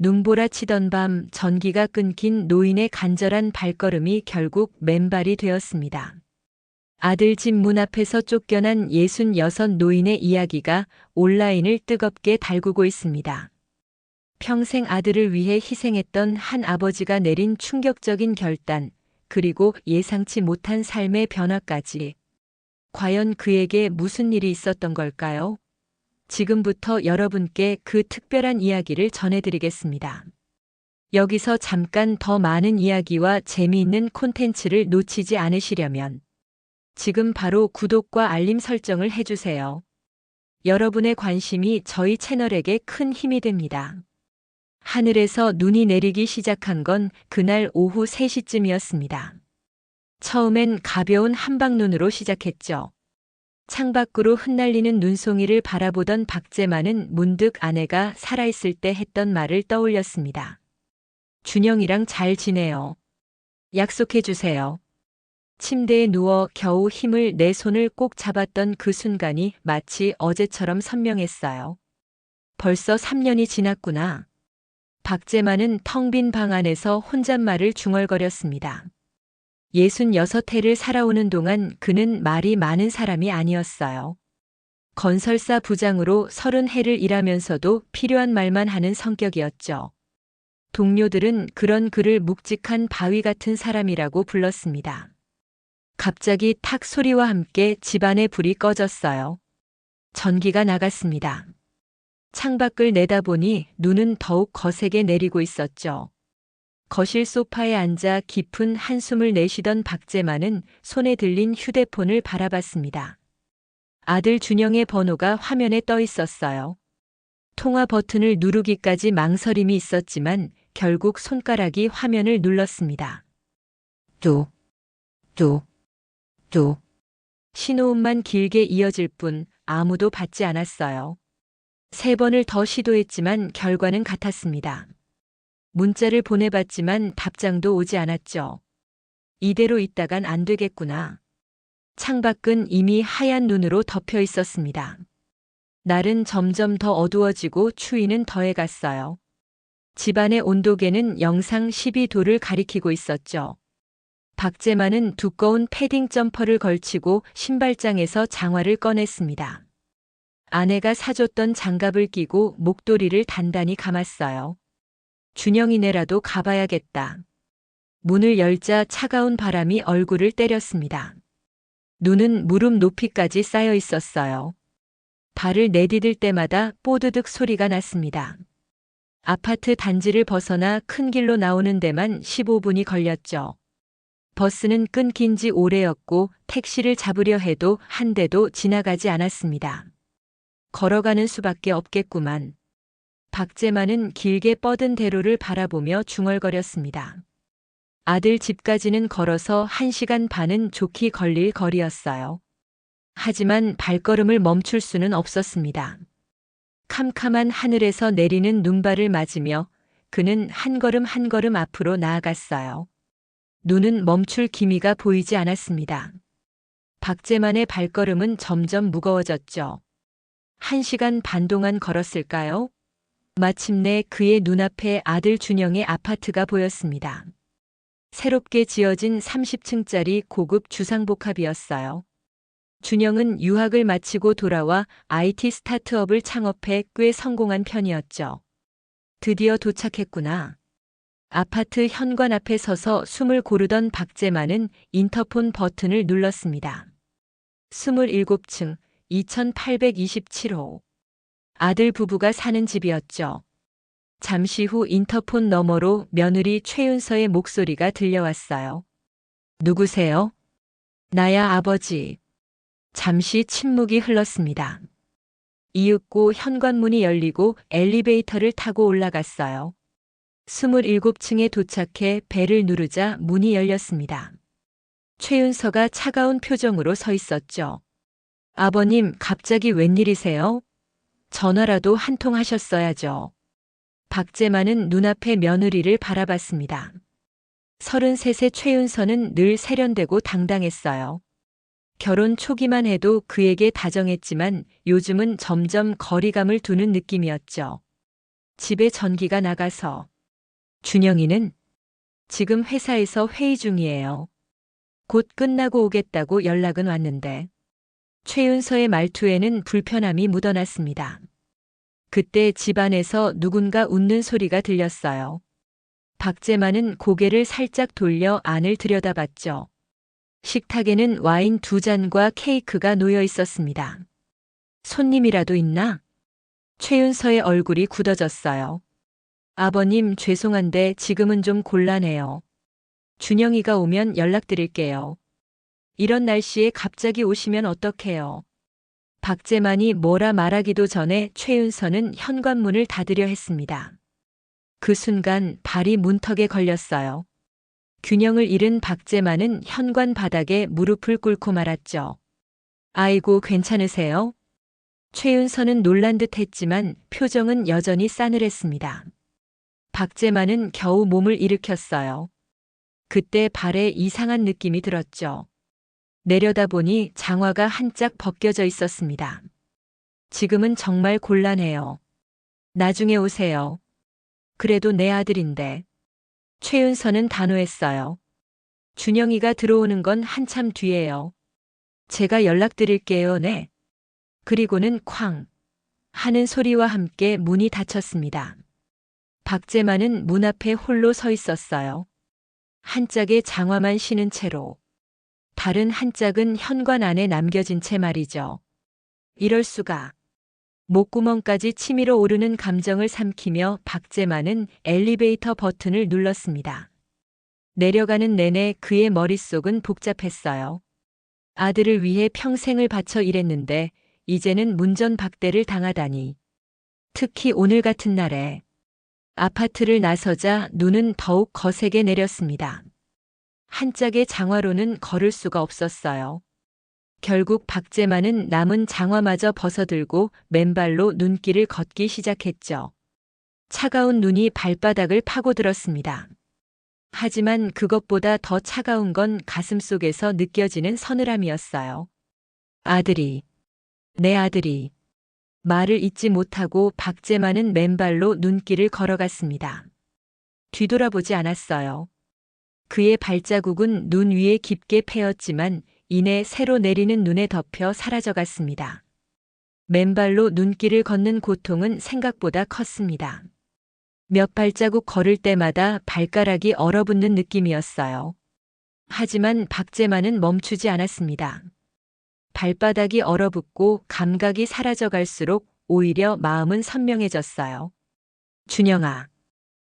눈보라치던 밤 전기가 끊긴 노인의 간절한 발걸음이 결국 맨발이 되었습니다. 아들 집 문 앞에서 쫓겨난 66 노인의 이야기가 온라인을 뜨겁게 달구고 있습니다. 평생 아들을 위해 희생했던 한 아버지가 내린 충격적인 결단, 그리고 예상치 못한 삶의 변화까지. 과연 그에게 무슨 일이 있었던 걸까요? 지금부터 여러분께 그 특별한 이야기를 전해드리겠습니다. 여기서 잠깐 더 많은 이야기와 재미있는 콘텐츠를 놓치지 않으시려면 지금 바로 구독과 알림 설정을 해주세요. 여러분의 관심이 저희 채널에게 큰 힘이 됩니다. 하늘에서 눈이 내리기 시작한 건 그날 오후 3시쯤이었습니다. 처음엔 가벼운 한방눈으로 시작했죠. 창밖으로 흩날리는 눈송이를 바라보던 박재만은 문득 아내가 살아있을 때 했던 말을 떠올렸습니다. 준영이랑 잘 지내요. 약속해주세요. 침대에 누워 겨우 힘을 내 손을 꼭 잡았던 그 순간이 마치 어제처럼 선명했어요. 벌써 3년이 지났구나. 박재만은 텅 빈 방 안에서 혼잣말을 중얼거렸습니다. 66해를 살아오는 동안 그는 말이 많은 사람이 아니었어요. 건설사 부장으로 30해를 일하면서도 필요한 말만 하는 성격이었죠. 동료들은 그런 그를 묵직한 바위 같은 사람이라고 불렀습니다. 갑자기 탁 소리와 함께 집안의 불이 꺼졌어요. 전기가 나갔습니다. 창밖을 내다보니 눈은 더욱 거세게 내리고 있었죠. 거실 소파에 앉아 깊은 한숨을 내쉬던 박재만은 손에 들린 휴대폰을 바라봤습니다. 아들 준영의 번호가 화면에 떠 있었어요. 통화 버튼을 누르기까지 망설임이 있었지만 결국 손가락이 화면을 눌렀습니다. 또. 신호음만 길게 이어질 뿐 아무도 받지 않았어요. 3번을 더 시도했지만 결과는 같았습니다. 문자를 보내봤지만 답장도 오지 않았죠. 이대로 있다간 안 되겠구나. 창밖은 이미 하얀 눈으로 덮여 있었습니다. 날은 점점 더 어두워지고 추위는 더해갔어요. 집안의 온도계는 영상 12도를 가리키고 있었죠. 박재만은 두꺼운 패딩 점퍼를 걸치고 신발장에서 장화를 꺼냈습니다. 아내가 사줬던 장갑을 끼고 목도리를 단단히 감았어요. 준영이네라도 가봐야겠다. 문을 열자 차가운 바람이 얼굴을 때렸습니다. 눈은 무릎 높이까지 쌓여 있었어요. 발을 내디딜 때마다 뽀드득 소리가 났습니다. 아파트 단지를 벗어나 큰 길로 나오는 데만 15분이 걸렸죠. 버스는 끊긴 지 오래였고 택시를 잡으려 해도 한 대도 지나가지 않았습니다. 걸어가는 수밖에 없겠구만. 박재만은 길게 뻗은 대로를 바라보며 중얼거렸습니다. 아들 집까지는 걸어서 1시간 반은 좋게 걸릴 거리였어요. 하지만 발걸음을 멈출 수는 없었습니다. 캄캄한 하늘에서 내리는 눈발을 맞으며 그는 한 걸음 한 걸음 앞으로 나아갔어요. 눈은 멈출 기미가 보이지 않았습니다. 박재만의 발걸음은 점점 무거워졌죠. 1시간 반 동안 걸었을까요? 마침내 그의 눈앞에 아들 준영의 아파트가 보였습니다. 새롭게 지어진 30층짜리 고급 주상복합이었어요. 준영은 유학을 마치고 돌아와 IT 스타트업을 창업해 꽤 성공한 편이었죠. 드디어 도착했구나. 아파트 현관 앞에 서서 숨을 고르던 박재만은 인터폰 버튼을 눌렀습니다. 27층 2827호. 아들 부부가 사는 집이었죠. 잠시 후 인터폰 너머로 며느리 최윤서의 목소리가 들려왔어요. 누구세요? 나야 아버지. 잠시 침묵이 흘렀습니다. 이윽고 현관문이 열리고 엘리베이터를 타고 올라갔어요. 27층에 도착해 벨을 누르자 문이 열렸습니다. 최윤서가 차가운 표정으로 서 있었죠. 아버님, 갑자기 웬일이세요? 전화라도 한 통 하셨어야죠. 박재만은 눈앞의 며느리를 바라봤습니다. 33세 최윤서는 늘 세련되고 당당했어요. 결혼 초기만 해도 그에게 다정했지만 요즘은 점점 거리감을 두는 느낌이었죠. 집에 전기가 나가서. 준영이는 지금 회사에서 회의 중이에요. 곧 끝나고 오겠다고 연락은 왔는데. 최윤서의 말투에는 불편함이 묻어났습니다. 그때 집안에서 누군가 웃는 소리가 들렸어요. 박재만은 고개를 살짝 돌려 안을 들여다봤죠. 식탁에는 와인 2잔과 케이크가 놓여 있었습니다. 손님이라도 있나? 최윤서의 얼굴이 굳어졌어요. 아버님 죄송한데 지금은 좀 곤란해요. 준영이가 오면 연락드릴게요. 이런 날씨에 갑자기 오시면 어떡해요. 박재만이 뭐라 말하기도 전에 최윤서는 현관문을 닫으려 했습니다. 그 순간 발이 문턱에 걸렸어요. 균형을 잃은 박재만은 현관 바닥에 무릎을 꿇고 말았죠. 아이고 괜찮으세요? 최윤서는 놀란 듯 했지만 표정은 여전히 싸늘했습니다. 박재만은 겨우 몸을 일으켰어요. 그때 발에 이상한 느낌이 들었죠. 내려다보니 장화가 한짝 벗겨져 있었습니다. 지금은 정말 곤란해요. 나중에 오세요. 그래도 내 아들인데. 최윤서는 단호했어요. 준영이가 들어오는 건 한참 뒤에요. 제가 연락드릴게요, 네. 그리고는 쾅 하는 소리와 함께 문이 닫혔습니다. 박재만은 문 앞에 홀로 서 있었어요. 한 짝의 장화만 신은 채로. 다른 한 짝은 현관 안에 남겨진 채 말이죠. 이럴 수가. 목구멍까지 치밀어 오르는 감정을 삼키며 박재만은 엘리베이터 버튼을 눌렀습니다. 내려가는 내내 그의 머릿속은 복잡했어요. 아들을 위해 평생을 바쳐 일했는데 이제는 문전박대를 당하다니. 특히 오늘 같은 날에. 아파트를 나서자 눈은 더욱 거세게 내렸습니다. 한 짝의 장화로는 걸을 수가 없었어요. 결국 박재만은 남은 장화마저 벗어들고 맨발로 눈길을 걷기 시작했죠. 차가운 눈이 발바닥을 파고들었습니다. 하지만 그것보다 더 차가운 건 가슴속에서 느껴지는 서늘함이었어요. 아들이, 내 아들이. 말을 잇지 못하고 박재만은 맨발로 눈길을 걸어갔습니다. 뒤돌아보지 않았어요. 그의 발자국은 눈 위에 깊게 패였지만 이내 새로 내리는 눈에 덮여 사라져갔습니다. 맨발로 눈길을 걷는 고통은 생각보다 컸습니다. 몇 발자국 걸을 때마다 발가락이 얼어붙는 느낌이었어요. 하지만 박재만은 멈추지 않았습니다. 발바닥이 얼어붙고 감각이 사라져갈수록 오히려 마음은 선명해졌어요. 준영아.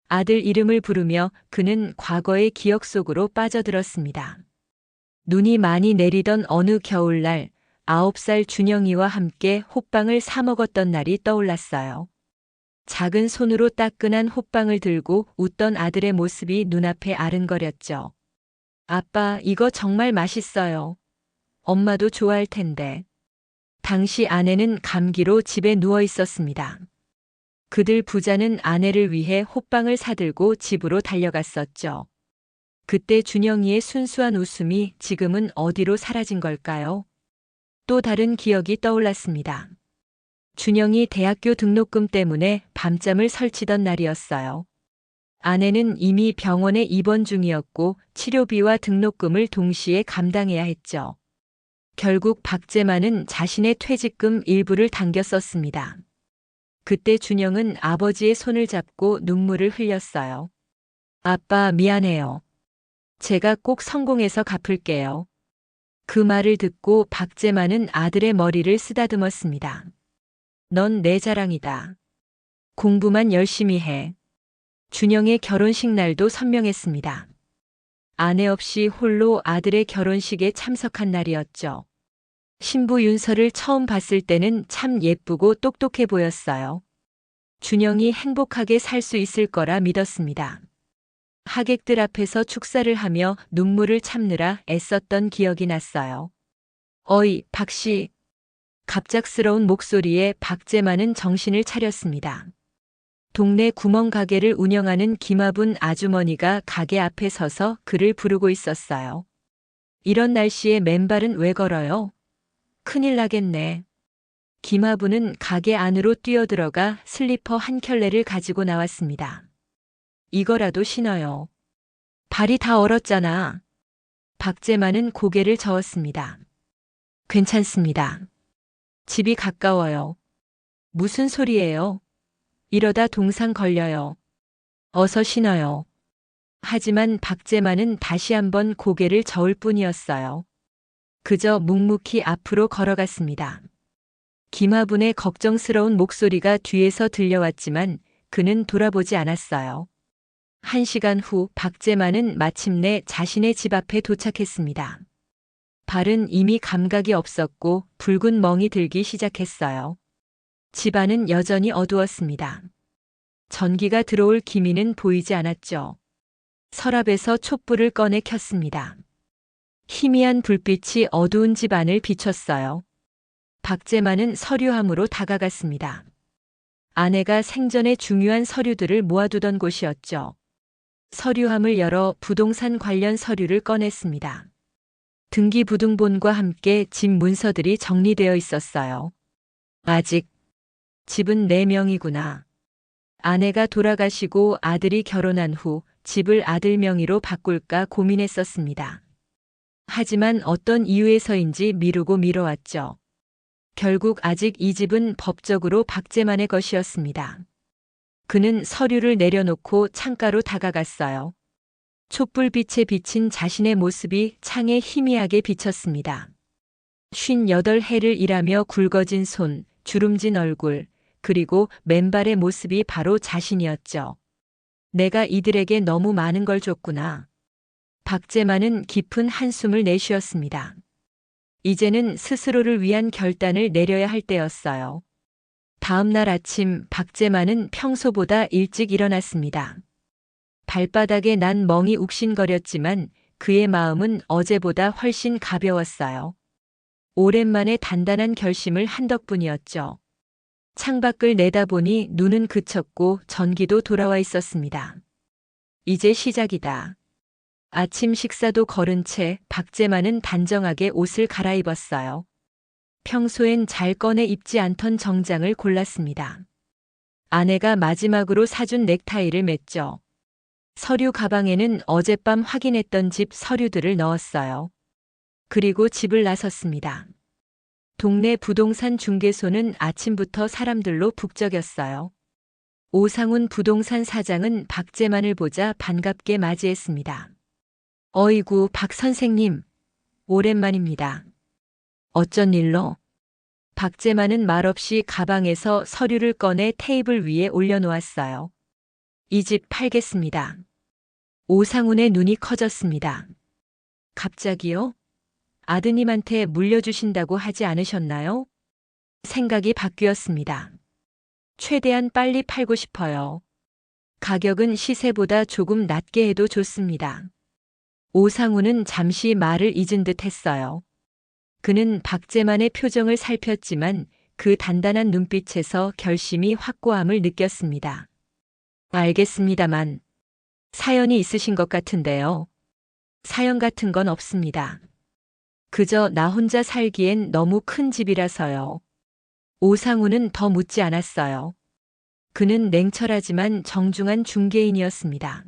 아들 이름을 부르며 그는 과거의 기억 속으로 빠져들었습니다. 눈이 많이 내리던 어느 겨울날 9살 준영이와 함께 호빵을 사 먹었던 날이 떠올랐어요. 작은 손으로 따끈한 호빵을 들고 웃던 아들의 모습이 눈앞에 아른거렸죠. 아빠, 이거 정말 맛있어요. 엄마도 좋아할 텐데. 당시 아내는 감기로 집에 누워 있었습니다. 그들 부자는 아내를 위해 호빵을 사들고 집으로 달려갔었죠. 그때 준영이의 순수한 웃음이 지금은 어디로 사라진 걸까요? 또 다른 기억이 떠올랐습니다. 준영이 대학교 등록금 때문에 밤잠을 설치던 날이었어요. 아내는 이미 병원에 입원 중이었고 치료비와 등록금을 동시에 감당해야 했죠. 결국 박재만은 자신의 퇴직금 일부를 당겨 썼습니다. 그때 준영은 아버지의 손을 잡고 눈물을 흘렸어요. 아빠, 미안해요. 제가 꼭 성공해서 갚을게요. 그 말을 듣고 박재만은 아들의 머리를 쓰다듬었습니다. 넌 내 자랑이다. 공부만 열심히 해. 준영의 결혼식 날도 선명했습니다. 아내 없이 홀로 아들의 결혼식에 참석한 날이었죠. 신부 윤서를 처음 봤을 때는 참 예쁘고 똑똑해 보였어요. 준영이 행복하게 살 수 있을 거라 믿었습니다. 하객들 앞에서 축사를 하며 눈물을 참느라 애썼던 기억이 났어요. 어이, 박씨. 갑작스러운 목소리에 박재만은 정신을 차렸습니다. 동네 구멍가게를 운영하는 김아분 아주머니가 가게 앞에 서서 그를 부르고 있었어요. 이런 날씨에 맨발은 왜 걸어요? 큰일 나겠네. 김하부는 가게 안으로 뛰어들어가 슬리퍼 한 켤레를 가지고 나왔습니다. 이거라도 신어요. 발이 다 얼었잖아. 박재만은 고개를 저었습니다. 괜찮습니다. 집이 가까워요. 무슨 소리예요? 이러다 동상 걸려요. 어서 신어요. 하지만 박재만은 다시 한번 고개를 저을 뿐이었어요. 그저 묵묵히 앞으로 걸어갔습니다. 김하분의 걱정스러운 목소리가 뒤에서 들려왔지만 그는 돌아보지 않았어요. 1시간 후 박재만은 마침내 자신의 집 앞에 도착했습니다. 발은 이미 감각이 없었고 붉은 멍이 들기 시작했어요. 집 안은 여전히 어두웠습니다. 전기가 들어올 기미는 보이지 않았죠. 서랍에서 촛불을 꺼내 켰습니다. 희미한 불빛이 어두운 집 안을 비췄어요. 박재만은 서류함으로 다가갔습니다. 아내가 생전에 중요한 서류들을 모아두던 곳이었죠. 서류함을 열어 부동산 관련 서류를 꺼냈습니다. 등기부등본과 함께 집 문서들이 정리되어 있었어요. 아직 집은 4명이구나. 아내가 돌아가시고 아들이 결혼한 후 집을 아들 명의로 바꿀까 고민했었습니다. 하지만 어떤 이유에서인지 미루고 미뤄왔죠. 결국 아직 이 집은 법적으로 박재만의 것이었습니다. 그는 서류를 내려놓고 창가로 다가갔어요. 촛불빛에 비친 자신의 모습이 창에 희미하게 비쳤습니다. 58해를 일하며 굵어진 손, 주름진 얼굴, 그리고 맨발의 모습이 바로 자신이었죠. 내가 이들에게 너무 많은 걸 줬구나. 박재만은 깊은 한숨을 내쉬었습니다. 이제는 스스로를 위한 결단을 내려야 할 때였어요. 다음 날 아침 박재만은 평소보다 일찍 일어났습니다. 발바닥에 난 멍이 욱신거렸지만 그의 마음은 어제보다 훨씬 가벼웠어요. 오랜만에 단단한 결심을 한 덕분이었죠. 창밖을 내다보니 눈은 그쳤고 전기도 돌아와 있었습니다. 이제 시작이다. 아침 식사도 거른 채 박재만은 단정하게 옷을 갈아입었어요. 평소엔 잘 꺼내 입지 않던 정장을 골랐습니다. 아내가 마지막으로 사준 넥타이를 맸죠. 서류 가방에는 어젯밤 확인했던 집 서류들을 넣었어요. 그리고 집을 나섰습니다. 동네 부동산 중개소는 아침부터 사람들로 북적였어요. 오상훈 부동산 사장은 박재만을 보자 반갑게 맞이했습니다. 어이구, 박 선생님. 오랜만입니다. 어쩐 일로? 박재만은 말없이 가방에서 서류를 꺼내 테이블 위에 올려놓았어요. 이 집 팔겠습니다. 오상훈의 눈이 커졌습니다. 갑자기요? 아드님한테 물려주신다고 하지 않으셨나요? 생각이 바뀌었습니다. 최대한 빨리 팔고 싶어요. 가격은 시세보다 조금 낮게 해도 좋습니다. 오상훈은 잠시 말을 잊은 듯 했어요. 그는 박재만의 표정을 살폈지만 그 단단한 눈빛에서 결심이 확고함을 느꼈습니다. 알겠습니다만 사연이 있으신 것 같은데요. 사연 같은 건 없습니다. 그저 나 혼자 살기엔 너무 큰 집이라서요. 오상훈은 더 묻지 않았어요. 그는 냉철하지만 정중한 중개인이었습니다.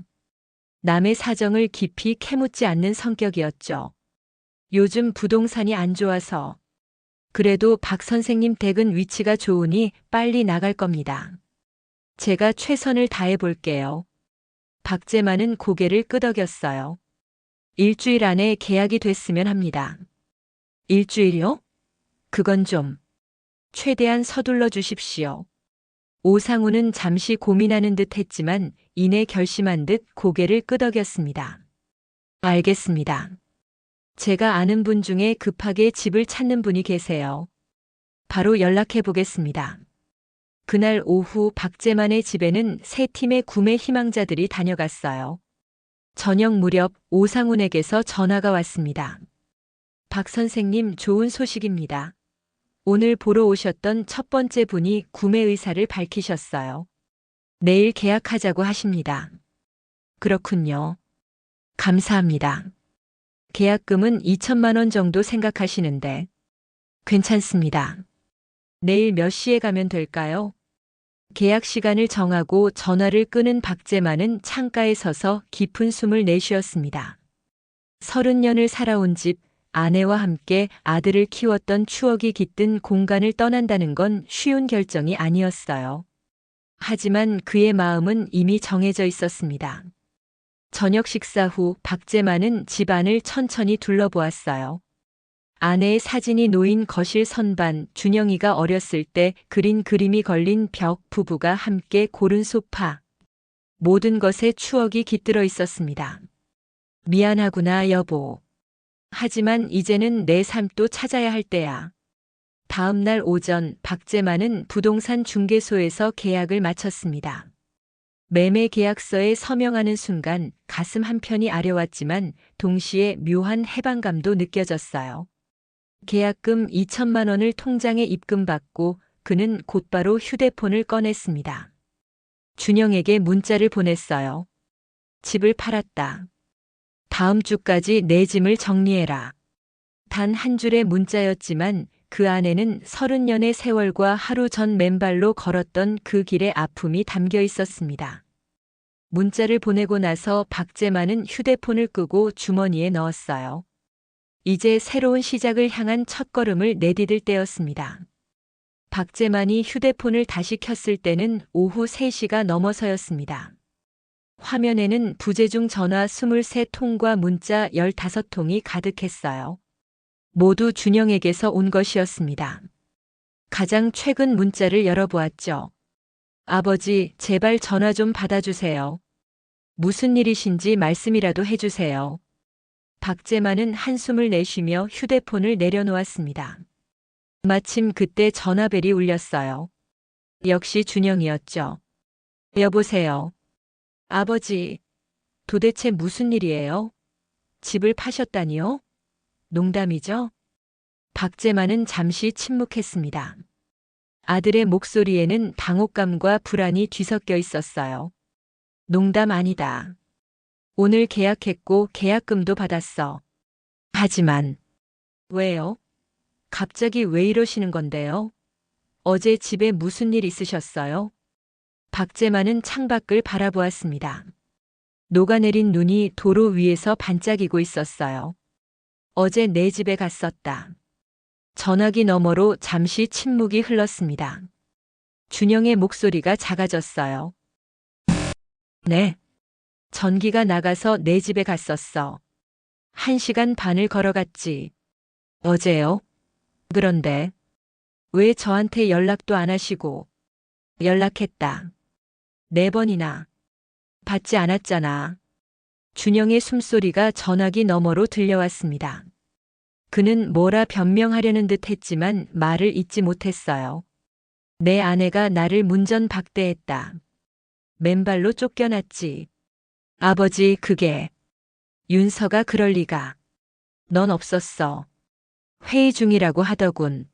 남의 사정을 깊이 캐묻지 않는 성격이었죠. 요즘 부동산이 안 좋아서. 그래도 박 선생님 댁은 위치가 좋으니 빨리 나갈 겁니다. 제가 최선을 다해 볼게요. 박재만은 고개를 끄덕였어요. 일주일 안에 계약이 됐으면 합니다. 일주일요? 그건 좀. 최대한 서둘러 주십시오. 오상훈은 잠시 고민하는 듯 했지만 이내 결심한 듯 고개를 끄덕였습니다. 알겠습니다. 제가 아는 분 중에 급하게 집을 찾는 분이 계세요. 바로 연락해 보겠습니다. 그날 오후 박재만의 집에는 3팀의 구매 희망자들이 다녀갔어요. 저녁 무렵 오상훈에게서 전화가 왔습니다. 박 선생님, 좋은 소식입니다. 오늘 보러 오셨던 첫 번째 분이 구매 의사를 밝히셨어요. 내일 계약하자고 하십니다. 그렇군요. 감사합니다. 계약금은 2천만 원 정도 생각하시는데 괜찮습니다. 내일 몇 시에 가면 될까요? 계약 시간을 정하고 전화를 끄는 박재만은 창가에 서서 깊은 숨을 내쉬었습니다. 30년을 살아온 집, 아내와 함께 아들을 키웠던 추억이 깃든 공간을 떠난다는 건 쉬운 결정이 아니었어요. 하지만 그의 마음은 이미 정해져 있었습니다. 저녁 식사 후 박재만은 집안을 천천히 둘러보았어요. 아내의 사진이 놓인 거실 선반, 준영이가 어렸을 때 그린 그림이 걸린 벽, 부부가 함께 고른 소파. 모든 것에 추억이 깃들어 있었습니다. 미안하구나, 여보. 하지만 이제는 내 삶도 찾아야 할 때야. 다음 날 오전 박재만은 부동산 중개소에서 계약을 마쳤습니다. 매매 계약서에 서명하는 순간 가슴 한편이 아려왔지만 동시에 묘한 해방감도 느껴졌어요. 계약금 2천만 원을 통장에 입금받고 그는 곧바로 휴대폰을 꺼냈습니다. 준영에게 문자를 보냈어요. 집을 팔았다. 다음 주까지 내 짐을 정리해라. 단 한 줄의 문자였지만 그 안에는 30년의 세월과 하루 전 맨발로 걸었던 그 길의 아픔이 담겨 있었습니다. 문자를 보내고 나서 박재만은 휴대폰을 끄고 주머니에 넣었어요. 이제 새로운 시작을 향한 첫걸음을 내디딜 때였습니다. 박재만이 휴대폰을 다시 켰을 때는 오후 3시가 넘어서였습니다. 화면에는 부재중 전화 23통과 문자 15통이 가득했어요. 모두 준영에게서 온 것이었습니다. 가장 최근 문자를 열어보았죠. 아버지, 제발 전화 좀 받아주세요. 무슨 일이신지 말씀이라도 해주세요. 박재만은 한숨을 내쉬며 휴대폰을 내려놓았습니다. 마침 그때 전화벨이 울렸어요. 역시 준영이었죠. 여보세요. 아버지, 도대체 무슨 일이에요? 집을 파셨다니요? 농담이죠? 박재만은 잠시 침묵했습니다. 아들의 목소리에는 당혹감과 불안이 뒤섞여 있었어요. 농담 아니다. 오늘 계약했고 계약금도 받았어. 하지만 왜요? 갑자기 왜 이러시는 건데요? 어제 집에 무슨 일 있으셨어요? 박재만은 창밖을 바라보았습니다. 녹아내린 눈이 도로 위에서 반짝이고 있었어요. 어제 내 집에 갔었다. 전화기 너머로 잠시 침묵이 흘렀습니다. 준영의 목소리가 작아졌어요. 네. 전기가 나가서 내 집에 갔었어. 1시간 반을 걸어갔지. 어제요? 그런데 왜 저한테 연락도 안 하시고? 연락했다. 4번이나. 받지 않았잖아. 준영의 숨소리가 전화기 너머로 들려왔습니다. 그는 뭐라 변명하려는 듯 했지만 말을 잇지 못했어요. 내 아내가 나를 문전박대했다. 맨발로 쫓겨났지. 아버지, 그게. 윤서가 그럴 리가. 넌 없었어. 회의 중이라고 하더군.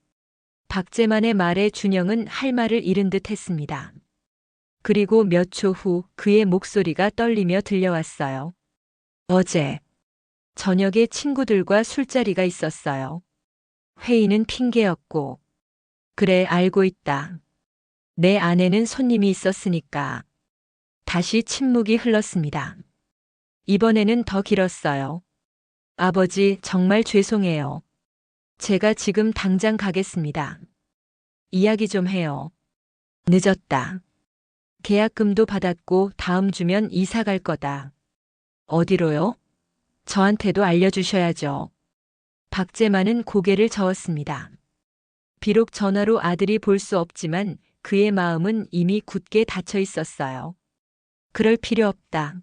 박재만의 말에 준영은 할 말을 잃은 듯 했습니다. 그리고 몇 초 후 그의 목소리가 떨리며 들려왔어요. 어제 저녁에 친구들과 술자리가 있었어요. 회의는 핑계였고. 그래, 알고 있다. 내 아내는 손님이 있었으니까. 다시 침묵이 흘렀습니다. 이번에는 더 길었어요. 아버지, 정말 죄송해요. 제가 지금 당장 가겠습니다. 이야기 좀 해요. 늦었다. 계약금도 받았고 다음 주면 이사 갈 거다. 어디로요? 저한테도 알려주셔야죠. 박재만은 고개를 저었습니다. 비록 전화로 아들이 볼 수 없지만 그의 마음은 이미 굳게 닫혀 있었어요. 그럴 필요 없다.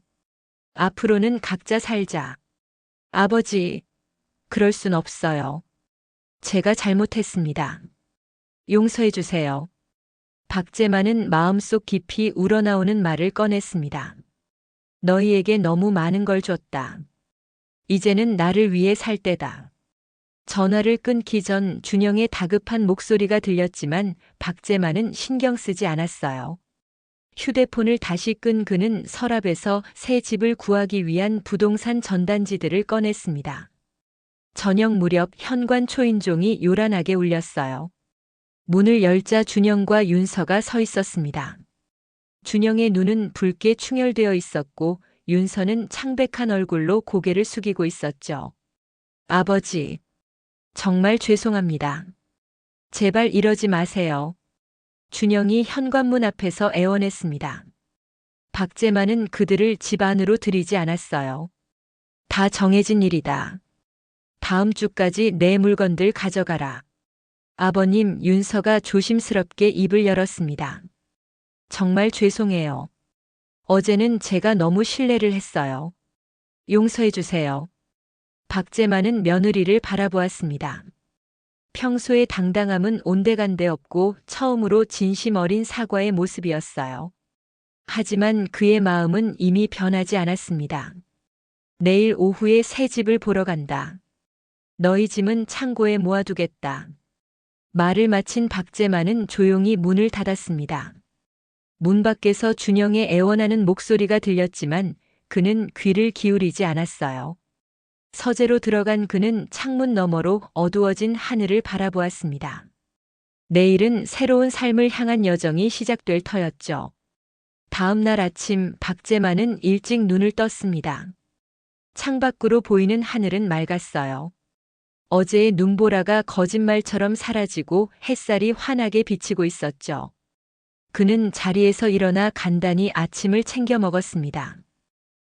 앞으로는 각자 살자. 아버지, 그럴 순 없어요. 제가 잘못했습니다. 용서해 주세요. 박재만은 마음속 깊이 우러나오는 말을 꺼냈습니다. 너희에게 너무 많은 걸 줬다. 이제는 나를 위해 살 때다. 전화를 끊기 전 준영의 다급한 목소리가 들렸지만 박재만은 신경 쓰지 않았어요. 휴대폰을 다시 끈 그는 서랍에서 새 집을 구하기 위한 부동산 전단지들을 꺼냈습니다. 저녁 무렵 현관 초인종이 요란하게 울렸어요. 문을 열자 준영과 윤서가 서 있었습니다. 준영의 눈은 붉게 충혈되어 있었고 윤서는 창백한 얼굴로 고개를 숙이고 있었죠. 아버지, 정말 죄송합니다. 제발 이러지 마세요. 준영이 현관문 앞에서 애원했습니다. 박재만은 그들을 집 안으로 들이지 않았어요. 다 정해진 일이다. 다음 주까지 내 물건들 가져가라. 아버님, 윤서가 조심스럽게 입을 열었습니다. 정말 죄송해요. 어제는 제가 너무 실례를 했어요. 용서해 주세요. 박재만은 며느리를 바라보았습니다. 평소의 당당함은 온데간데 없고 처음으로 진심 어린 사과의 모습이었어요. 하지만 그의 마음은 이미 변하지 않았습니다. 내일 오후에 새 집을 보러 간다. 너희 짐은 창고에 모아두겠다. 말을 마친 박재만은 조용히 문을 닫았습니다. 문 밖에서 준영의 애원하는 목소리가 들렸지만 그는 귀를 기울이지 않았어요. 서재로 들어간 그는 창문 너머로 어두워진 하늘을 바라보았습니다. 내일은 새로운 삶을 향한 여정이 시작될 터였죠. 다음 날 아침 박재만은 일찍 눈을 떴습니다. 창밖으로 보이는 하늘은 맑았어요. 어제의 눈보라가 거짓말처럼 사라지고 햇살이 환하게 비치고 있었죠. 그는 자리에서 일어나 간단히 아침을 챙겨 먹었습니다.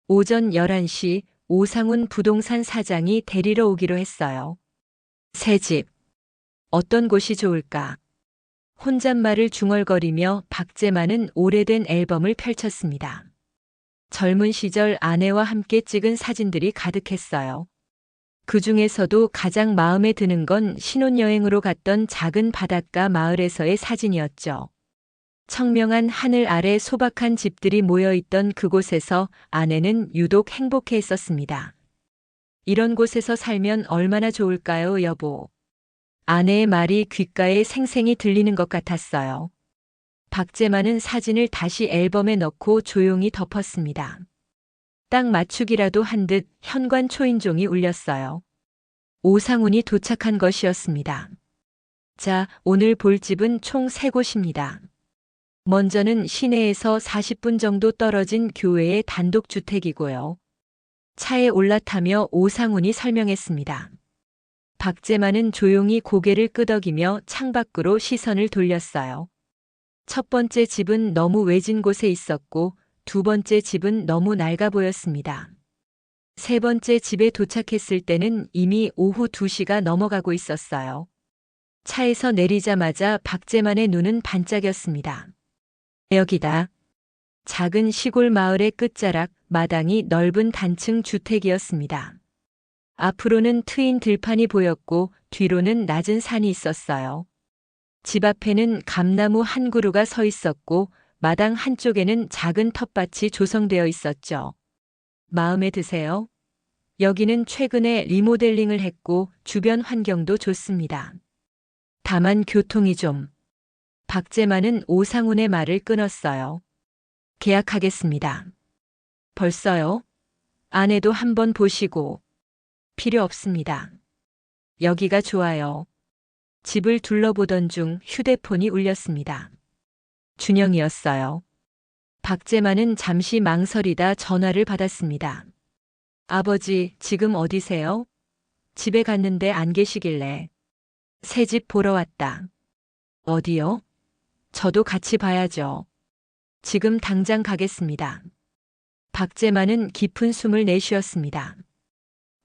오전 11시 오상훈 부동산 사장이 데리러 오기로 했어요. 새 집. 어떤 곳이 좋을까? 혼잣말을 중얼거리며 박재만은 오래된 앨범을 펼쳤습니다. 젊은 시절 아내와 함께 찍은 사진들이 가득했어요. 그 중에서도 가장 마음에 드는 건 신혼여행으로 갔던 작은 바닷가 마을에서의 사진이었죠. 청명한 하늘 아래 소박한 집들이 모여있던 그곳에서 아내는 유독 행복해 했었습니다. 이런 곳에서 살면 얼마나 좋을까요, 여보? 아내의 말이 귓가에 생생히 들리는 것 같았어요. 박재만은 사진을 다시 앨범에 넣고 조용히 덮었습니다. 딱 맞추기라도 한 듯 현관 초인종이 울렸어요. 오상훈이 도착한 것이었습니다. 자, 오늘 볼 집은 총 3곳입니다. 먼저는 시내에서 40분 정도 떨어진 교외의 단독주택이고요. 차에 올라타며 오상훈이 설명했습니다. 박재만은 조용히 고개를 끄덕이며 창밖으로 시선을 돌렸어요. 첫 번째 집은 너무 외진 곳에 있었고 두 번째 집은 너무 낡아 보였습니다. 세 번째 집에 도착했을 때는 이미 오후 2시가 넘어가고 있었어요. 차에서 내리자마자 박재만의 눈은 반짝였습니다. 여기다. 작은 시골 마을의 끝자락 마당이 넓은 단층 주택이었습니다. 앞으로는 트인 들판이 보였고 뒤로는 낮은 산이 있었어요. 집 앞에는 감나무 한 그루가 서 있었고 마당 한쪽에는 작은 텃밭이 조성되어 있었죠. 마음에 드세요? 여기는 최근에 리모델링을 했고 주변 환경도 좋습니다. 다만 교통이 좀. 박재만은 오상훈의 말을 끊었어요. 계약하겠습니다. 벌써요? 아내도 한번 보시고. 필요 없습니다. 여기가 좋아요. 집을 둘러보던 중 휴대폰이 울렸습니다. 준영이었어요. 박재만은 잠시 망설이다 전화를 받았습니다. 아버지, 지금 어디세요? 집에 갔는데 안 계시길래. 새 집 보러 왔다. 어디요? 저도 같이 봐야죠. 지금 당장 가겠습니다. 박재만은 깊은 숨을 내쉬었습니다.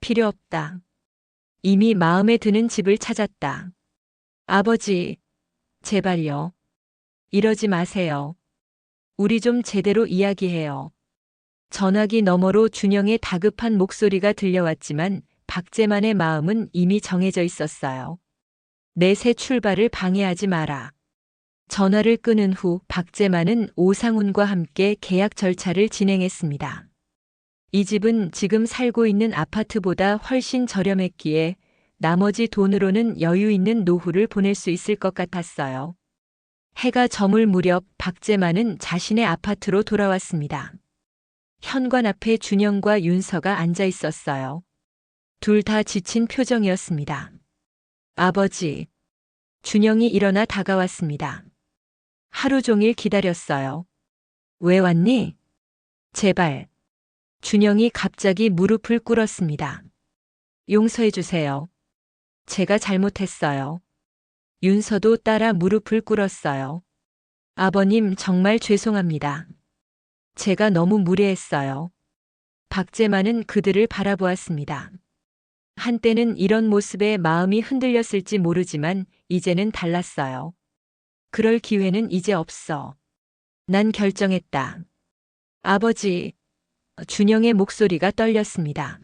필요 없다. 이미 마음에 드는 집을 찾았다. 아버지, 제발요. 이러지 마세요. 우리 좀 제대로 이야기해요. 전화기 너머로 준영의 다급한 목소리가 들려왔지만 박재만의 마음은 이미 정해져 있었어요. 내 새 출발을 방해하지 마라. 전화를 끊은 후 박재만은 오상훈과 함께 계약 절차를 진행했습니다. 이 집은 지금 살고 있는 아파트보다 훨씬 저렴했기에 나머지 돈으로는 여유 있는 노후를 보낼 수 있을 것 같았어요. 해가 저물 무렵 박재만은 자신의 아파트로 돌아왔습니다. 현관 앞에 준영과 윤서가 앉아 있었어요. 둘 다 지친 표정이었습니다. 아버지, 준영이 일어나 다가왔습니다. 하루 종일 기다렸어요. 왜 왔니? 제발. 준영이 갑자기 무릎을 꿇었습니다. 용서해 주세요. 제가 잘못했어요. 윤서도 따라 무릎을 꿇었어요. 아버님 정말 죄송합니다. 제가 너무 무례했어요. 박재만은 그들을 바라보았습니다. 한때는 이런 모습에 마음이 흔들렸을지 모르지만 이제는 달랐어요. 그럴 기회는 이제 없어. 난 결정했다. 아버지, 준영의 목소리가 떨렸습니다.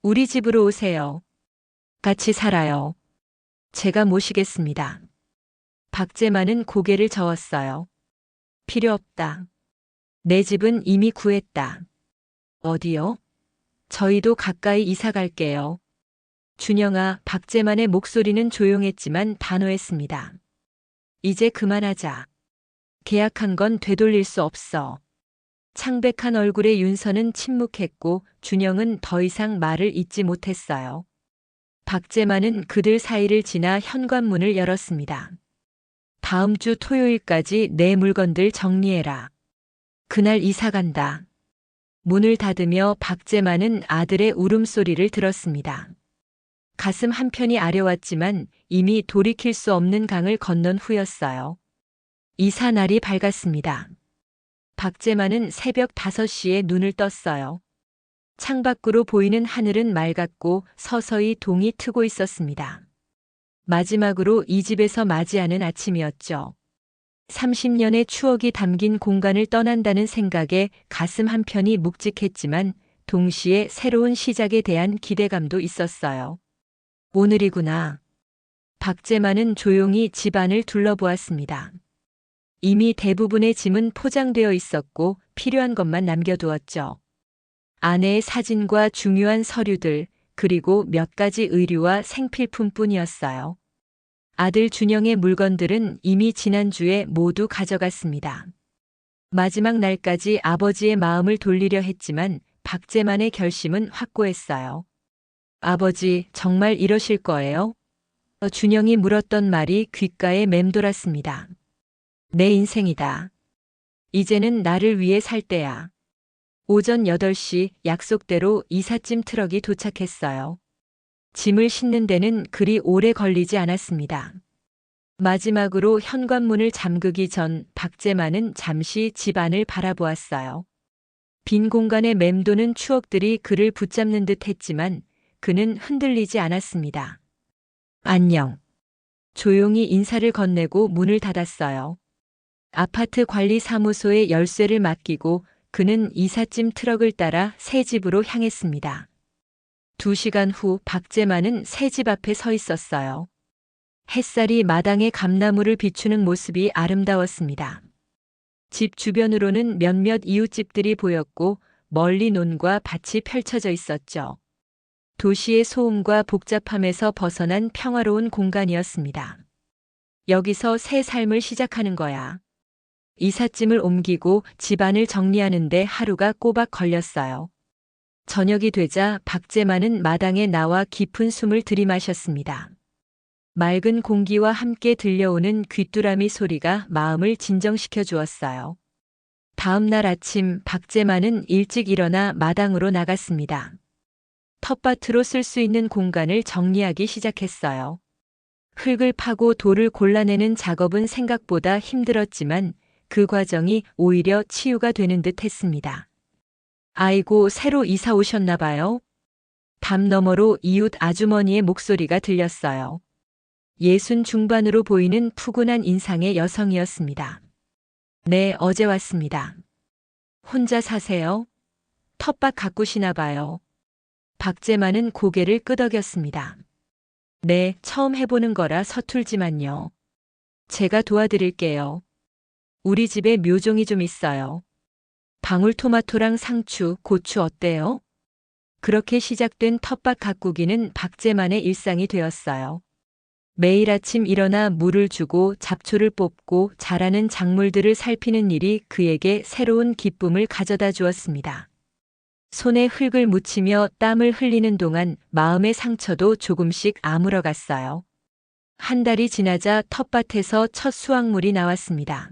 우리 집으로 오세요. 같이 살아요. 제가 모시겠습니다. 박재만은 고개를 저었어요. 필요 없다. 내 집은 이미 구했다. 어디요? 저희도 가까이 이사 갈게요. 준영아, 박재만의 목소리는 조용했지만 단호했습니다. 이제 그만하자. 계약한 건 되돌릴 수 없어. 창백한 얼굴의 윤서는 침묵했고 준영은 더 이상 말을 잇지 못했어요. 박재만은 그들 사이를 지나 현관문을 열었습니다. 다음 주 토요일까지 내 물건들 정리해라. 그날 이사 간다. 문을 닫으며 박재만은 아들의 울음소리를 들었습니다. 가슴 한편이 아려왔지만 이미 돌이킬 수 없는 강을 건넌 후였어요. 이사 날이 밝았습니다. 박재만은 새벽 5시에 눈을 떴어요. 창밖으로 보이는 하늘은 맑았고 서서히 동이 트고 있었습니다. 마지막으로 이 집에서 맞이하는 아침이었죠. 30년의 추억이 담긴 공간을 떠난다는 생각에 가슴 한편이 묵직했지만 동시에 새로운 시작에 대한 기대감도 있었어요. 오늘이구나. 박재만은 조용히 집안을 둘러보았습니다. 이미 대부분의 짐은 포장되어 있었고 필요한 것만 남겨두었죠. 아내의 사진과 중요한 서류들, 그리고 몇 가지 의류와 생필품뿐이었어요. 아들 준영의 물건들은 이미 지난주에 모두 가져갔습니다. 마지막 날까지 아버지의 마음을 돌리려 했지만 박재만의 결심은 확고했어요. 아버지, 정말 이러실 거예요? 준영이 물었던 말이 귓가에 맴돌았습니다. 내 인생이다. 이제는 나를 위해 살 때야. 오전 8시 약속대로 이삿짐 트럭이 도착했어요. 짐을 싣는 데는 그리 오래 걸리지 않았습니다. 마지막으로 현관문을 잠그기 전 박재만은 잠시 집 안을 바라보았어요. 빈 공간에 맴도는 추억들이 그를 붙잡는 듯 했지만 그는 흔들리지 않았습니다. 안녕. 조용히 인사를 건네고 문을 닫았어요. 아파트 관리 사무소에 열쇠를 맡기고 그는 이삿짐 트럭을 따라 새 집으로 향했습니다. 2시간 후 박재만은 새 집 앞에 서 있었어요. 햇살이 마당의 감나무를 비추는 모습이 아름다웠습니다. 집 주변으로는 몇몇 이웃집들이 보였고 멀리 논과 밭이 펼쳐져 있었죠. 도시의 소음과 복잡함에서 벗어난 평화로운 공간이었습니다. 여기서 새 삶을 시작하는 거야. 이삿짐을 옮기고 집안을 정리하는데 하루가 꼬박 걸렸어요. 저녁이 되자 박재만은 마당에 나와 깊은 숨을 들이마셨습니다. 맑은 공기와 함께 들려오는 귀뚜라미 소리가 마음을 진정시켜 주었어요. 다음 날 아침 박재만은 일찍 일어나 마당으로 나갔습니다. 텃밭으로 쓸 수 있는 공간을 정리하기 시작했어요. 흙을 파고 돌을 골라내는 작업은 생각보다 힘들었지만 그 과정이 오히려 치유가 되는 듯 했습니다. 아이고, 새로 이사 오셨나 봐요. 담 너머로 이웃 아주머니의 목소리가 들렸어요. 60 중반으로 보이는 푸근한 인상의 여성이었습니다. 네, 어제 왔습니다. 혼자 사세요? 텃밭 가꾸시나 봐요. 박재만은 고개를 끄덕였습니다. 네, 처음 해보는 거라 서툴지만요. 제가 도와드릴게요. 우리 집에 묘종이 좀 있어요. 방울토마토랑 상추, 고추 어때요? 그렇게 시작된 텃밭 가꾸기는 박재만의 일상이 되었어요. 매일 아침 일어나 물을 주고 잡초를 뽑고 자라는 작물들을 살피는 일이 그에게 새로운 기쁨을 가져다 주었습니다. 손에 흙을 묻히며 땀을 흘리는 동안 마음의 상처도 조금씩 아물어갔어요. 한 달이 지나자 텃밭에서 첫 수확물이 나왔습니다.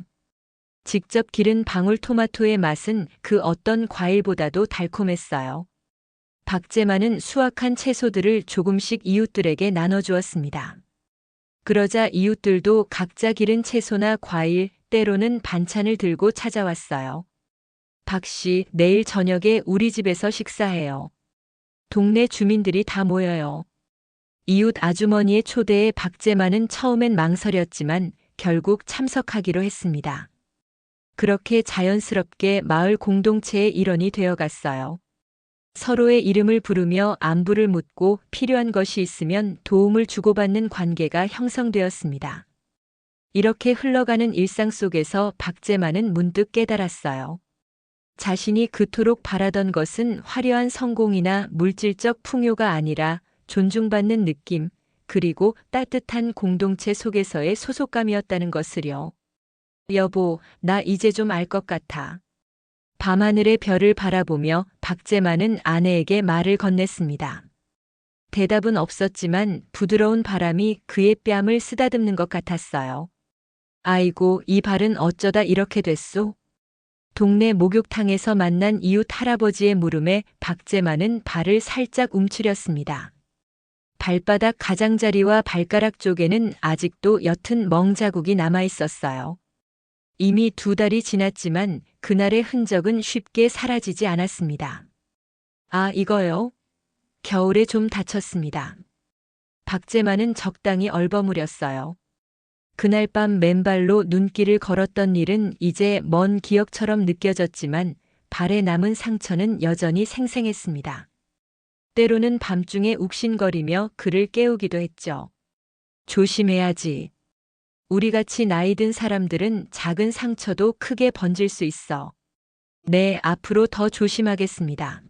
직접 기른 방울토마토의 맛은 그 어떤 과일보다도 달콤했어요. 박제만은 수확한 채소들을 조금씩 이웃들에게 나눠주었습니다. 그러자 이웃들도 각자 기른 채소나 과일, 때로는 반찬을 들고 찾아왔어요. 박 씨, 내일 저녁에 우리 집에서 식사해요. 동네 주민들이 다 모여요. 이웃 아주머니의 초대에 박제만은 처음엔 망설였지만 결국 참석하기로 했습니다. 그렇게 자연스럽게 마을 공동체의 일원이 되어갔어요. 서로의 이름을 부르며 안부를 묻고 필요한 것이 있으면 도움을 주고받는 관계가 형성되었습니다. 이렇게 흘러가는 일상 속에서 박제만은 문득 깨달았어요. 자신이 그토록 바라던 것은 화려한 성공이나 물질적 풍요가 아니라 존중받는 느낌, 그리고 따뜻한 공동체 속에서의 소속감이었다는 것을요. 여보, 나 이제 좀 알 것 같아. 밤하늘의 별을 바라보며 박제만은 아내에게 말을 건넸습니다. 대답은 없었지만 부드러운 바람이 그의 뺨을 쓰다듬는 것 같았어요. 아이고, 이 발은 어쩌다 이렇게 됐소? 동네 목욕탕에서 만난 이웃 할아버지의 물음에 박제만은 발을 살짝 움츠렸습니다. 발바닥 가장자리와 발가락 쪽에는 아직도 옅은 멍 자국이 남아 있었어요. 이미 2달이 지났지만 그날의 흔적은 쉽게 사라지지 않았습니다. 아, 이거요? 겨울에 좀 다쳤습니다. 박제만은 적당히 얼버무렸어요. 그날 밤 맨발로 눈길을 걸었던 일은 이제 먼 기억처럼 느껴졌지만 발에 남은 상처는 여전히 생생했습니다. 때로는 밤중에 욱신거리며 그를 깨우기도 했죠. 조심해야지. 우리같이 나이 든 사람들은 작은 상처도 크게 번질 수 있어. 네, 앞으로 더 조심하겠습니다.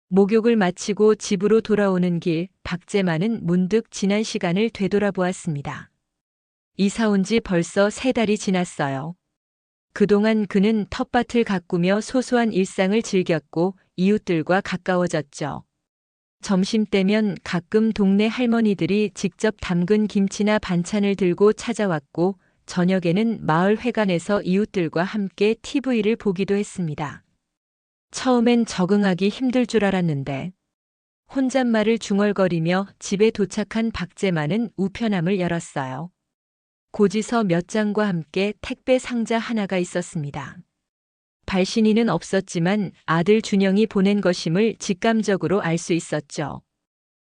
목욕을 마치고 집으로 돌아오는 길, 박제만은 문득 지난 시간을 되돌아보았습니다. 이사 온 지 벌써 3달이 지났어요. 그동안 그는 텃밭을 가꾸며 소소한 일상을 즐겼고 이웃들과 가까워졌죠. 점심때면 가끔 동네 할머니들이 직접 담근 김치나 반찬을 들고 찾아왔고 저녁에는 마을 회관에서 이웃들과 함께 TV를 보기도 했습니다. 처음엔 적응하기 힘들 줄 알았는데 혼잣말을 중얼거리며 집에 도착한 박제만은 우편함을 열었어요. 고지서 몇 장과 함께 택배 상자 하나가 있었습니다. 발신인은 없었지만 아들 준영이 보낸 것임을 직감적으로 알 수 있었죠.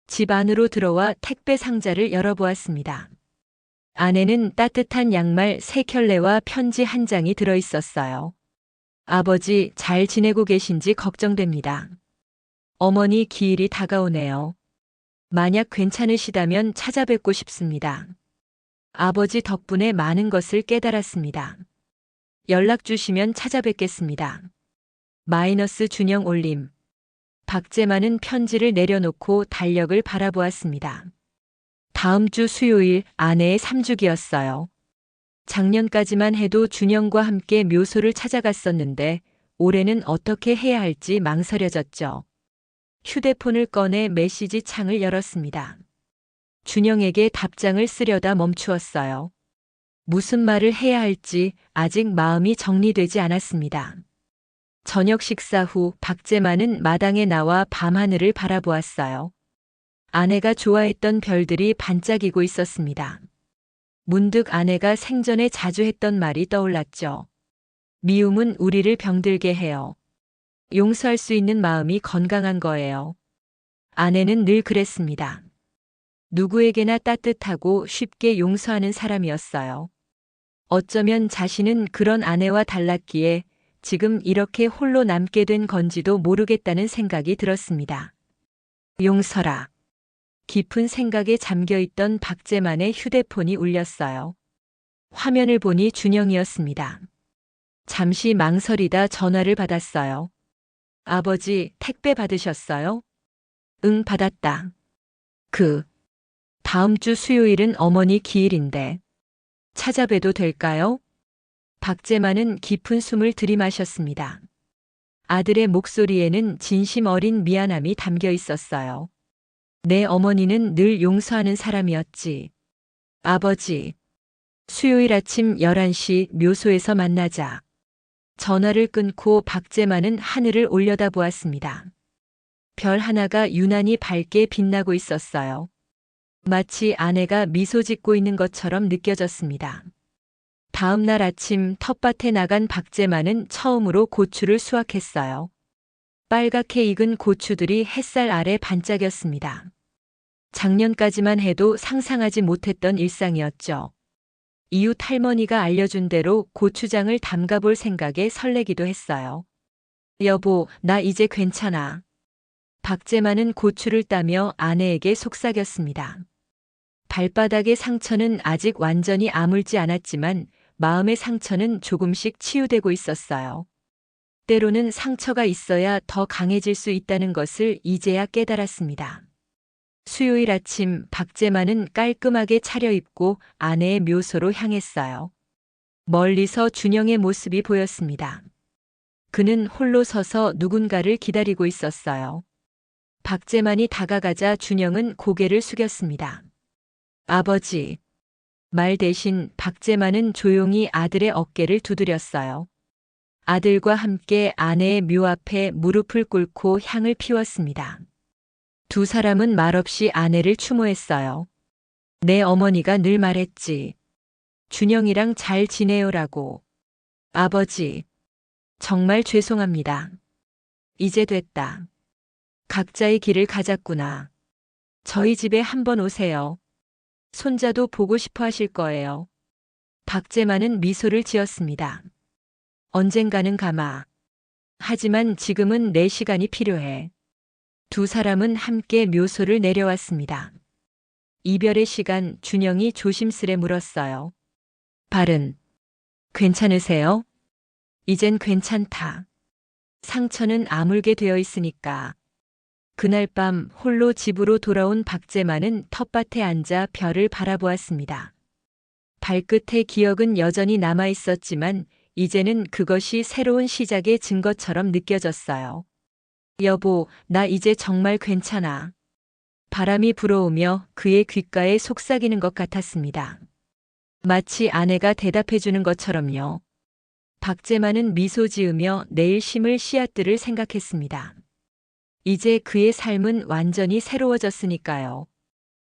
집 안으로 들어와 택배 상자를 열어보았습니다. 안에는 따뜻한 양말 3켤레와 편지 한 장이 들어 있었어요. 아버지, 잘 지내고 계신지 걱정됩니다. 어머니 기일이 다가오네요. 만약 괜찮으시다면 찾아뵙고 싶습니다. 아버지 덕분에 많은 것을 깨달았습니다. 연락 주시면 찾아뵙겠습니다. 마이너스 준영 올림. 박제만은 편지를 내려놓고 달력을 바라보았습니다. 다음 주 수요일 아내의 3주기였어요. 작년까지만 해도 준영과 함께 묘소를 찾아갔었는데 올해는 어떻게 해야 할지 망설여졌죠. 휴대폰을 꺼내 메시지 창을 열었습니다. 준영에게 답장을 쓰려다 멈추었어요. 무슨 말을 해야 할지 아직 마음이 정리되지 않았습니다. 저녁 식사 후 박제만은 마당에 나와 밤하늘을 바라보았어요. 아내가 좋아했던 별들이 반짝이고 있었습니다. 문득 아내가 생전에 자주 했던 말이 떠올랐죠. 미움은 우리를 병들게 해요. 용서할 수 있는 마음이 건강한 거예요. 아내는 늘 그랬습니다. 누구에게나 따뜻하고 쉽게 용서하는 사람이었어요. 어쩌면 자신은 그런 아내와 달랐기에 지금 이렇게 홀로 남게 된 건지도 모르겠다는 생각이 들었습니다. 용서라. 깊은 생각에 잠겨있던 박제만의 휴대폰이 울렸어요. 화면을 보니 준영이었습니다. 잠시 망설이다 전화를 받았어요. 아버지, 택배 받으셨어요? 응, 받았다. 다음 주 수요일은 어머니 기일인데 찾아뵈도 될까요? 박제만은 깊은 숨을 들이마셨습니다. 아들의 목소리에는 진심 어린 미안함이 담겨 있었어요. 내 어머니는 늘 용서하는 사람이었지. 아버지, 수요일 아침 11시 묘소에서 만나자. 전화를 끊고 박재만은 하늘을 올려다보았습니다. 별 하나가 유난히 밝게 빛나고 있었어요. 마치 아내가 미소 짓고 있는 것처럼 느껴졌습니다. 다음 날 아침 텃밭에 나간 박재만은 처음으로 고추를 수확했어요. 빨갛게 익은 고추들이 햇살 아래 반짝였습니다. 작년까지만 해도 상상하지 못했던 일상이었죠. 이웃 할머니가 알려준 대로 고추장을 담가볼 생각에 설레기도 했어요. 여보, 나 이제 괜찮아. 박재만은 고추를 따며 아내에게 속삭였습니다. 발바닥의 상처는 아직 완전히 아물지 않았지만 마음의 상처는 조금씩 치유되고 있었어요. 때로는 상처가 있어야 더 강해질 수 있다는 것을 이제야 깨달았습니다. 수요일 아침 박재만은 깔끔하게 차려입고 아내의 묘소로 향했어요. 멀리서 준영의 모습이 보였습니다. 그는 홀로 서서 누군가를 기다리고 있었어요. 박재만이 다가가자 준영은 고개를 숙였습니다. 아버지. 말 대신 박재만은 조용히 아들의 어깨를 두드렸어요. 아들과 함께 아내의 묘 앞에 무릎을 꿇고 향을 피웠습니다. 두 사람은 말없이 아내를 추모했어요. 내 어머니가 늘 말했지. 준영이랑 잘 지내요라고. 아버지. 정말 죄송합니다. 이제 됐다. 각자의 길을 가졌구나. 저희 집에 한번 오세요. 손자도 보고 싶어 하실 거예요. 박재만은 미소를 지었습니다. 언젠가는 가마. 하지만 지금은 내 시간이 필요해. 두 사람은 함께 묘소를 내려왔습니다. 이별의 시간 준영이 조심스레 물었어요. 발은 괜찮으세요? 이젠 괜찮다. 상처는 아물게 되어 있으니까. 그날 밤 홀로 집으로 돌아온 박재만은 텃밭에 앉아 별을 바라보았습니다. 발끝의 기억은 여전히 남아 있었지만 이제는 그것이 새로운 시작의 증거처럼 느껴졌어요. 여보, 나 이제 정말 괜찮아. 바람이 불어오며 그의 귓가에 속삭이는 것 같았습니다. 마치 아내가 대답해주는 것처럼요. 박재만은 미소 지으며 내일 심을 씨앗들을 생각했습니다. 이제 그의 삶은 완전히 새로워졌으니까요.